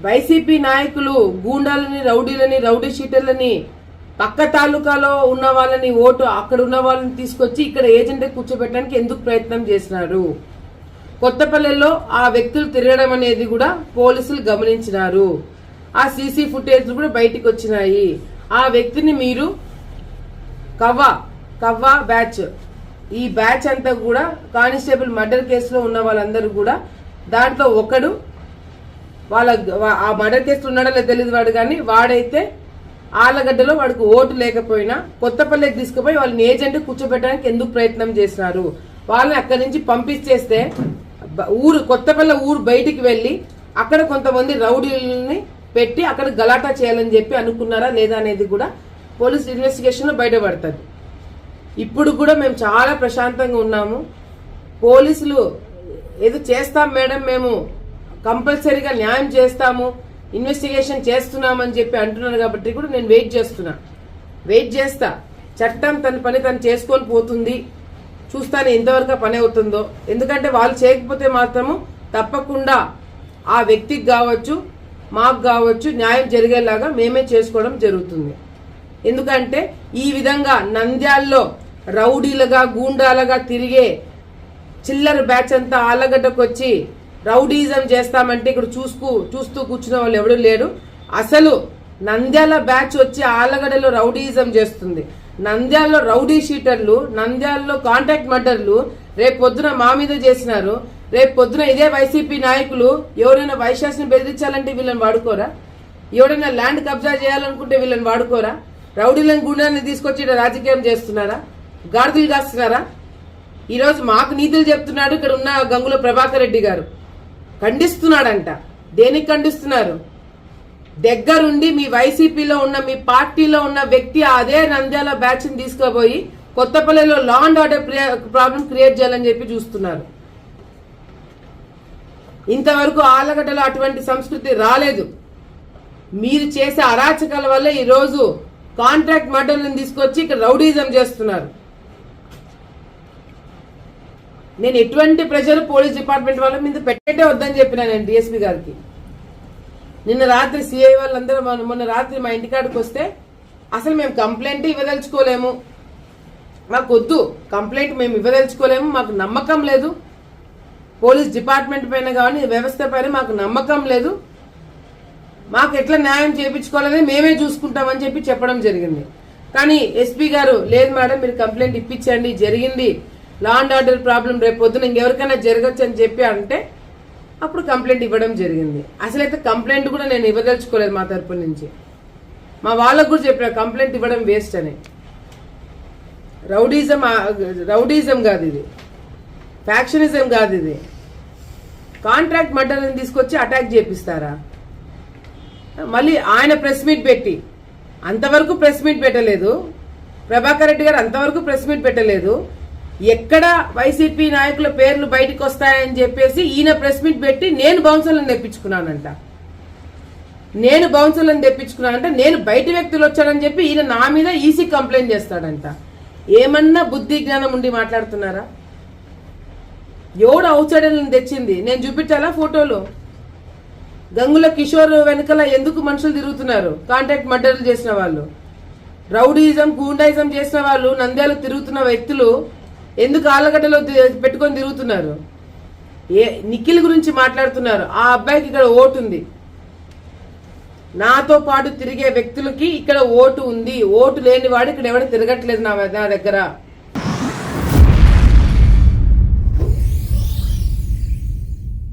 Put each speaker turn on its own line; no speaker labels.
YCP నాయకులు గూండాలని, రౌడీలని, rowdy షీటర్లని, పక్క తాలూకాలో ఉన్న వాళ్ళని ఓటు అక్కడ ఉన్న వాళ్ళని తీసుకొచ్చి ఇక్కడ ఏజెంట్ కూర్చోబెట్టడానికి ఎందుకు ప్రయత్నం చేసినారు? కొత్తపల్లెలో ఆ వ్యక్తులు తిరగడం అనేది కూడా పోలీసులు గమనించినారు. ఆ సీసీ ఫుటేజ్ కూడా బయటికి వచ్చినాయి. ఆ వ్యక్తిని మీరు కవ్వా బ్యాచ్, ఈ బ్యాచ్ అంతా కూడా కానిస్టేబుల్ మర్డర్ కేసులో ఉన్న వాళ్ళందరూ కూడా దాంట్లో ఒకడు ఆ మర్డర్ కేసులో ఉన్నాడో తెలియదు వాడు, కానీ వాడైతే ఆలగడ్డలో వాడికి ఓటు లేకపోయినా కొత్తపల్లికి తీసుకుపోయి వాళ్ళని ఏజెంట్ కూర్చోబెట్టడానికి ఎందుకు ప్రయత్నం చేసినారు? వాళ్ళని అక్కడి నుంచి పంపించేస్తే కొత్తపల్లి ఊరు బయటికి వెళ్లి అక్కడ కొంతమంది రౌడీలని పెట్టి అక్కడ గలాటా చేయాలని చెప్పి అనుకున్నారా లేదా అనేది కూడా పోలీస్ ఇన్వెస్టిగేషన్ లో బయటపడుతుంది. ఇప్పుడు కూడా మేము చాలా ప్రశాంతంగా ఉన్నాము. పోలీసులు ఏదో చేస్తాం మేడం, మేము కంపల్సరీగా న్యాయం చేస్తాము, ఇన్వెస్టిగేషన్ చేస్తున్నామని చెప్పి అంటున్నారు కాబట్టి కూడా నేను వెయిట్ చేస్తా. చట్టం తన పని తను చేసుకొని పోతుంది, చూస్తాను ఎంతవరకు పని అవుతుందో. ఎందుకంటే వాళ్ళు చేయకపోతే మాత్రము తప్పకుండా ఆ వ్యక్తికి కావచ్చు, మాకు కావచ్చు న్యాయం జరిగేలాగా మేమే చేసుకోవడం జరుగుతుంది. ఎందుకంటే ఈ విధంగా నంద్యాల్లో రౌడీలుగా, గూండాలుగా తిరిగే చిల్లర బ్యాచ్ అంతా ఆలగడ్డకు వచ్చి రౌడీజం చేస్తామంటే ఇక్కడ చూస్తూ కూర్చున్న వాళ్ళు ఎవరు లేరు. అసలు నంద్యాల బ్యాచ్ వచ్చి ఆలగడ్డలో రౌడీజం చేస్తుంది. నంద్యాలలో రౌడీ షీటర్లు, నంద్యాలలో కాంట్రాక్ట్ మర్డర్లు రేపు పొద్దున మా మీద చేసినారు. రేపు పొద్దున ఇదే వైసీపీ నాయకులు ఎవరైనా వైశాస్ని బెదిరించాలంటే వీళ్ళని వాడుకోరా? ఎవరైనా ల్యాండ్ కబ్జా చేయాలనుకుంటే వీళ్ళని వాడుకోరా? రౌడీలను, గుండాలని తీసుకొచ్చి రాజకీయం చేస్తున్నారా? గాడిదలు కాస్తున్నారా? ఈరోజు మాకు నీతులు చెప్తున్నాడు ఇక్కడ ఉన్న గంగుల ప్రభాకర్ రెడ్డి గారు. ఖండిస్తున్నాడంట. దేనికి ఖండిస్తున్నారు? దగ్గరుండి మీ వైసీపీలో ఉన్న, మీ పార్టీలో ఉన్న వ్యక్తి అదే నంద్యాల బ్యాచ్ ని తీసుకుపోయి కొత్తపల్లిలో law and order problem create చేయాలని చెప్పి చూస్తున్నారు. ఇంతవరకు ఆలగడ్డలో అటువంటి సంస్కృతి రాలేదు. మీరు చేసే అరాచకాల వల్ల ఈ రోజు కాంట్రాక్ట్ మర్డర్లను తీసుకొచ్చి ఇక్కడ రౌడీజం చేస్తున్నారు. నేను ఎటువంటి ప్రజలు పోలీస్ డిపార్ట్మెంట్ వాళ్ళ మీద పెట్టే వద్దని చెప్పినా నేను డిఎస్పీ గారికి. నిన్న రాత్రి సిఐ వాళ్ళందరూ మొన్న రాత్రి మా ఇంటికాడికి వస్తే అసలు మేము కంప్లైంట్ ఇవ్వదలుచుకోలేము, మాకు వద్దు కంప్లైంట్, మేము ఇవ్వదలుచుకోలేము, మాకు నమ్మకం లేదు, పోలీస్ డిపార్ట్మెంట్ పైన కానీ వ్యవస్థ పైన మాకు నమ్మకం లేదు, మాకు ఎట్లా న్యాయం చేయించుకోవాలని మేమే చూసుకుంటామని చెప్పి చెప్పడం జరిగింది. కానీ ఎస్పీ గారు లేదు మేడం మీరు కంప్లైంట్ ఇప్పించండి, జరిగింది లా అండ్ ఆర్డర్ ప్రాబ్లం, రేపు పొద్దున ఇంకెవరికైనా జరగచ్చు అని చెప్పి అంటే అప్పుడు కంప్లైంట్ ఇవ్వడం జరిగింది. అసలైతే కంప్లైంట్ కూడా నేను ఇవ్వదలుచుకోలేదు మా తరపు నుంచి. మా వాళ్ళకు కూడా చెప్పిన కంప్లైంట్ ఇవ్వడం వేస్ట్ అని. రౌడీజం కాదు ఇది, ఫ్యాక్షనిజం కాదు ఇది. కాంట్రాక్ట్ మర్డర్ని తీసుకొచ్చి అటాక్ చేపిస్తారా? మళ్ళీ ఆయన ప్రెస్ మీట్ పెట్టి, అంతవరకు ప్రెస్ మీట్ పెట్టలేదు ప్రభాకర్ రెడ్డి గారు, అంతవరకు ప్రెస్ మీట్ పెట్టలేదు. ఎక్కడ వైసీపీ నాయకుల పేర్లు బయటకు వస్తాయని చెప్పేసి ఈయన ప్రెస్ మీట్ పెట్టి నేను బౌన్సర్లను తెప్పించుకున్నానంట. నేను బయట వ్యక్తులు వచ్చాడని చెప్పి ఈయన నా మీద ఈసీ కంప్లైంట్ చేస్తాడంట. ఏమన్నా బుద్ధి జ్ఞానం ఉండి మాట్లాడుతున్నారా? ఎవడు ఔట్సైడర్లను తెచ్చింది నేను చూపించాలా ఫోటోలు? గంగుల కిషోర్ వెనకల ఎందుకు మనుషులు తిరుగుతున్నారు? కాంట్రాక్ట్ మర్డర్లు చేసిన వాళ్ళు, రౌడీజం, గూండాయిజం చేసిన వాళ్ళు, నంద్యాలు తిరుగుతున్న వ్యక్తులు ఎందుకు ఆలగడ్డలో పెట్టుకొని తిరుగుతున్నారు? నిఖిల్ గురించి మాట్లాడుతున్నారు. ఆ అబ్బాయికి ఇక్కడ ఓటు ఉంది, నాతో పాటు తిరిగే వ్యక్తులకి ఇక్కడ ఓటు ఉంది. ఓటు లేని వాడు ఇక్కడ ఎవరు తిరగట్లేదు నా దగ్గర.